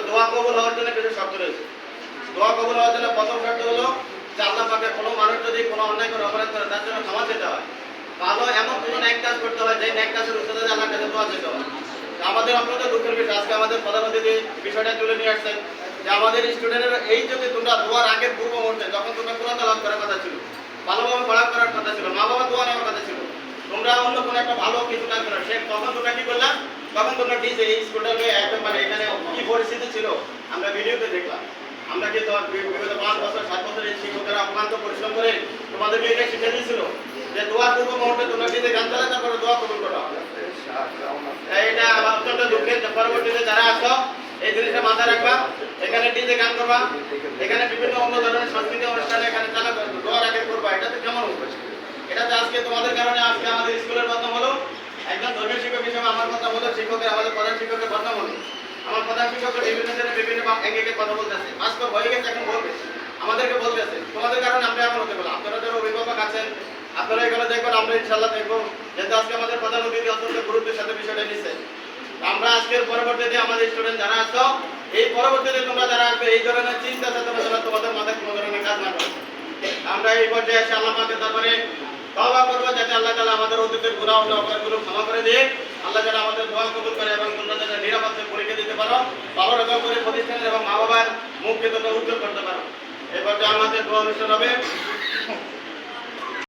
দোয়া কবুল হওয়ার জন্য কিছু শর্ত রয়েছে। দোয়া কবুল হওয়ার জন্য প্রথম শর্ত হলো যে আল্লাহ পাকের কোনো মানুষ যদি কোনো অন্যায় করে অপরাধ করে তার জন্য ক্ষমা চেতে হয়। ভালো এমন কোনো ন্যাক কাজ করতে হয় যে ন্যাক কাজের উচ্চতা আল্লাহর কাছে দোয়া চেতে হয়। আমাদের আপনাদের দুঃখের বিষয়, আজকে আমাদের প্রধান অতিথি বিষয়টা তুলে নিয়ে আসছেন যে আমাদের স্টুডেন্টের এই যদি তোমরা দোয়ার আগের পূর্ব মুহূর্তে যখন তোমরা কোরআন তেলাওয়াত করার কথা ছিল, ভালোভাবে পড়া করার কথা ছিল, মা বাবা দোয়া নেওয়ার কথা ছিল, তোমরা অন্য কোনো একটা ভালো কিছু কাজ করো, সে তখন তোমরা কি করলা? তখন তোমরা ডিজে এই স্কুলটাকে একদম মানে এখানে কি পরিস্থিতি ছিল আমরা ভিডিওতে দেখলাম। আমরা কি বিগত 5 বছর 7 বছর এই শিক্ষকেরা অক্লান্ত পরিশ্রম করে তোমাদেরকে এটা শিখে দিয়েছিল যে দোয়ার পূর্ব মুহূর্তে তোমরা ডিজে গান চালাতে তারপরে দোয়া কবুল করো। এটা আমার অত্যন্ত দুঃখের। পরবর্তীতে যারা আসো এই জিনিসটা মাথায় রাখবা, এখানে ডিজে গান করবা, এখানে বিভিন্ন অন্য ধরনের সাংস্কৃতিক অনুষ্ঠানে এখানে চালা দোয়ার আগে করবা, এটাতে কেমন হবে? এটাতে আজকে তোমাদের কারণে আজকে আমাদের স্কুলের বদনাম হলো। একজন ধর্মীয় শিক্ষক হিসেবে আমার কথা হলো, শিক্ষকের আমাদের প্রধান শিক্ষকের বদনাম হলো। আমার প্রধান শিক্ষকের বিভিন্ন জনের বিভিন্ন একে কথা বলতেছে, বাস্তব হয়ে গেছে, এখন বলবে আমাদেরকে বলতেছে তোমাদের কারণে আমরা এখন হতে পারলাম। আপনারা যারা অভিভাবক আছেন আপনারা এখানে দেখবেন, আমরা ইনশাল্লাহ দেখবো। যেহেতু আজকে আমাদের প্রধান অতিথি অত্যন্ত গুরুত্বের সাথে বিষয়টা নিচ্ছে, আমরা আজকের পরবর্তীতে আমাদের স্টুডেন্ট যারা আসছো এই পরবর্তীতে তোমরা যারা আসবে এই ধরনের চিন্তা চেতনা যেন তোমাদের মাথায় কোনো ধরনের কাজ না করে। আমরা এই পর্যায়ে এসে আল্লাহ পাকের দরবারে তওবা করবো যাতে আল্লাহ তাআলা আমাদের অতীতের গুনাহ ও অপরাধগুলো ক্ষমা করে দিয়ে আল্লাহ যেন আমাদের দোয়া কবুল করে এবং তোমরা যেন নিরাপদে পরীক্ষা দিতে পারো, ভালো রকম করে প্রতিষ্ঠানের এবং মা বাবার মুখকে তোমরা উজ্জ্বল করতে পারো। এই পর্যায়ে আমাদের দোয়া অনুষ্ঠান হবে।